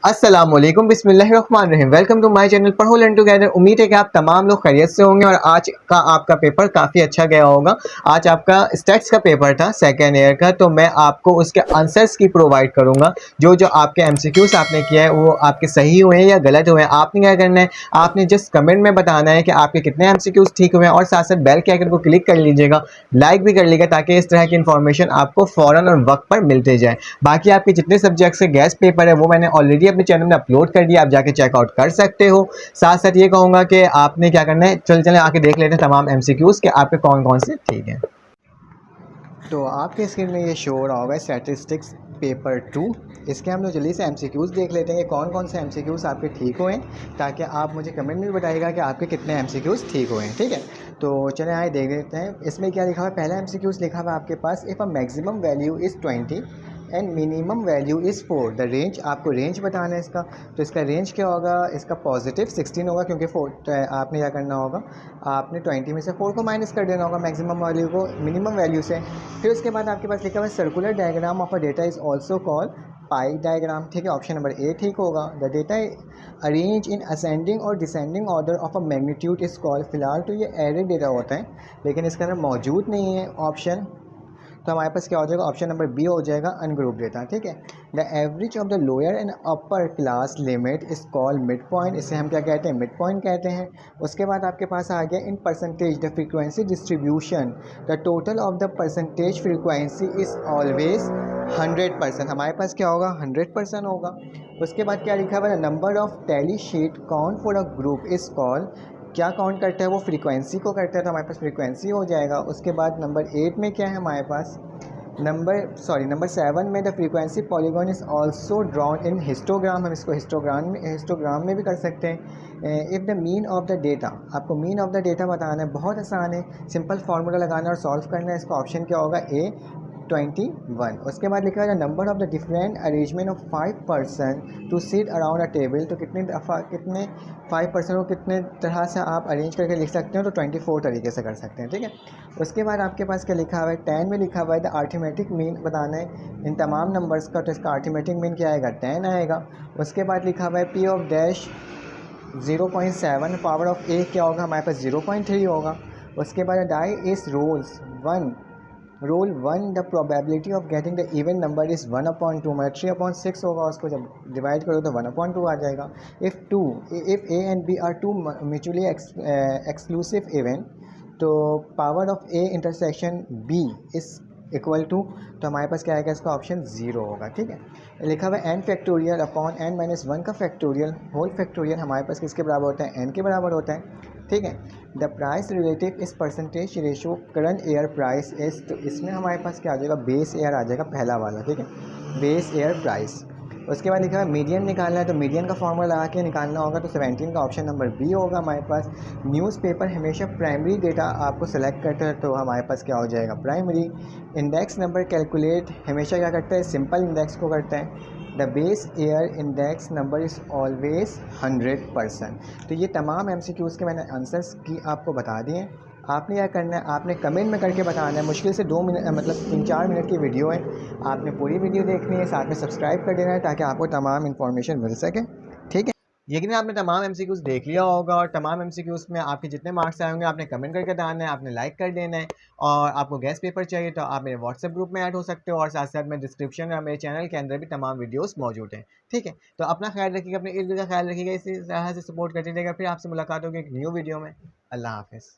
अस्सलामुअलैकुम बिस्मिल्लाहिर्रहमानिर्रहीम। Welcome to my channel पढ़ो लर्न टुगेदर। उम्मीद है कि आप तमाम लोग खैरियत से होंगे और आज का आपका पेपर काफ़ी अच्छा गया होगा। आज आपका स्टैट्स का पेपर था सेकेंड ईयर का, तो मैं आपको उसके आंसर्स की प्रोवाइड करूंगा। जो जो आपके एमसीक्यूज आपने किया है वो आपके सही हुए हैं या गलत हुए हैं। आपने क्या करना है, आपने जस्ट कमेंट में बताना है कि आपके कितने एमसीक्यूज ठीक हुए हैं और साथ साथ बेल के आइकन को क्लिक कर लीजिएगा, लाइक भी कर लीजिएगा, ताकि इस तरह की इन्फॉर्मेशन आपको फ़ौरन और वक्त पर मिलते जाए। बाकी आपके जितने सब्जेक्ट्स के गैस पेपर है वो मैंने ऑलरेडी अपने चैनल में अपलोड कर दिया, आप जाके चेकआउट कर सकते हो। साथ साथ ये कहूँगा कि आपने क्या करना है, चले आके देख लेते हैं तमाम एमसीक्यूज़ के आपके कौन कौन से ठीक हैं। तो आपके स्क्रीन में ये शो हो रहा होगा स्टैटिस्टिक्स पेपर 2। इसके हम लोग जल्दी से एमसीक्यूज़ देख लेते हैं कि कौन कौन से एमसीक्यूज़ आपके ठीक हुए हैं, ताकि आप मुझे कमेंट में बताइएगा कि आपके कितने एमसीक्यूज़ ठीक हुए हैं। ठीक है, तो चलें आए देख लेते हैं। इसमें क्या लिखा हुआ है, पहला एमसीक्यूज़ लिखा हुआ है आपके पास, if a maximum value is 20 and minimum value is 4, the range, आपको रेंज बताना है इसका। तो इसका रेंज क्या होगा, इसका पॉजिटिव 16 होगा, क्योंकि 4 आपने क्या करना होगा, आपने 20 में से 4 को माइनस कर देना होगा मैक्सिमम वैल्यू को मिनिमम वैल्यू से। फिर उसके बाद आपके पास लिखा हुआ है circular diagram of a data is also called pie diagram. ठीक है, ऑप्शन नंबर ए ठीक होगा। The data arrange in ascending और descending order of a magnitude is called. फिलहाल तो ये एरे डेटा होता है, लेकिन इसके अंदर मौजूद नहीं है ऑप्शन, तो हमारे पास क्या हो जाएगा, ऑप्शन नंबर बी हो जाएगा, अनग्रुप डेटा। ठीक है, the average of the lower and upper class limit is called mid point. इसे हम क्या कहते हैं, मिड पॉइंट कहते हैं। उसके बाद आपके पास आ गया in percentage the frequency distribution, the total of the percentage frequency is always 100%। हमारे पास क्या होगा, 100% होगा। उसके बाद क्या लिखा हुआ है, number of tally sheet count for a group is called, क्या काउंट करता है वो, फ्रीक्वेंसी को करता है, तो हमारे पास फ्रीक्वेंसी हो जाएगा। उसके बाद नंबर 8 में क्या है हमारे पास, नंबर 7 में the frequency polygon is also drawn in histogram. हम इसको हिस्टोग्राम में भी कर सकते हैं। If the mean of the data, आपको मीन ऑफ द डेटा बताना है, बहुत आसान है, सिंपल फार्मूला लगाना है और सॉल्व करना है। इसका ऑप्शन क्या होगा, ए 21। उसके बाद लिखा है number of the different arrangement of 5% to seat around a table. तो कितने 5% को कितने तरह से आप अरेंज करके लिख सकते हो, तो 24 तरीके से कर सकते हैं। ठीक है, उसके बाद आपके पास क्या लिखा हुआ है, 10 में लिखा हुआ है द अर्थमेटिक मीन बताना है इन तमाम नंबर्स का, तो इसका अर्थमेटिक मीन क्या आएगा, 10 आएगा। उसके बाद लिखा हुआ है P of dash 0.7, power of A क्या होगा, हमारे पास 0.3 होगा। उसके बाद die is roll one the probability of getting the even number is 1/2, मतलब 3/6 होगा, उसको जब डिवाइड करो तो 1/2 आ जाएगा। If A and B are two mutually exclusive even, तो power of A intersection B is equal to, तो हमारे पास क्या आएगा, इसका ऑप्शन 0 होगा। ठीक है, लिखा हुआ है एन फैक्टोरियल अपॉन n-1 का फैक्टोरियल होल फैक्टोरियल हमारे पास किसके बराबर होता है, n के बराबर होता है। ठीक है, द प्राइस रिलेटिव इस percentage ratio current air price इस, तो इसमें हमारे पास क्या आ जाएगा, बेस एयर आ जाएगा पहला वाला। ठीक है, बेस एयर प्राइस। उसके बाद लिखा है मीडियन निकालना है, तो मीडियन का फॉर्मूला लगा के निकालना होगा, तो 17 का ऑप्शन नंबर बी होगा हमारे पास। न्यूज़पेपर हमेशा प्राइमरी डेटा आपको सेलेक्ट करता है, तो हमारे पास क्या हो जाएगा, प्राइमरी। इंडेक्स नंबर कैलकुलेट हमेशा क्या करता है, सिंपल इंडेक्स को करता है। The base air index number is always 100%। तो ये तमाम एमसीक्यूज़ के मैंने आंसर्स की आपको बता दिए। आपने क्या करना है, आपने कमेंट में करके बताना है। मुश्किल से 2 मिनट मतलब 3-4 मिनट की वीडियो है, आपने पूरी वीडियो देखनी है, साथ में सब्सक्राइब कर देना है ताकि आपको तमाम इन्फॉर्मेशन मिल सके। ठीक है, यकीन आपने तमाम एमसीक्यूज़ देख लिया होगा और तमाम एमसीक्यूज़ में आपके जितने मार्क्स आए होंगे आपने कमेंट करके बताना है, आपने लाइक कर देना है। और आपको गैस पेपर चाहिए तो आप मेरे व्हाट्सएप ग्रुप में ऐड हो सकते हो, और साथ साथ में डिस्क्रिप्शन और मेरे चैनल के अंदर भी तमाम वीडियोस मौजूद हैं। ठीक है, तो अपना ख्याल रखिएगा, अपने इर्द गिर्द का ख्याल रखिएगा, इसी तरह से सपोर्ट करते रहेगा। फिर आपसे मुलाकात होगी एक न्यू वीडियो में। अल्लाह हाफिज़।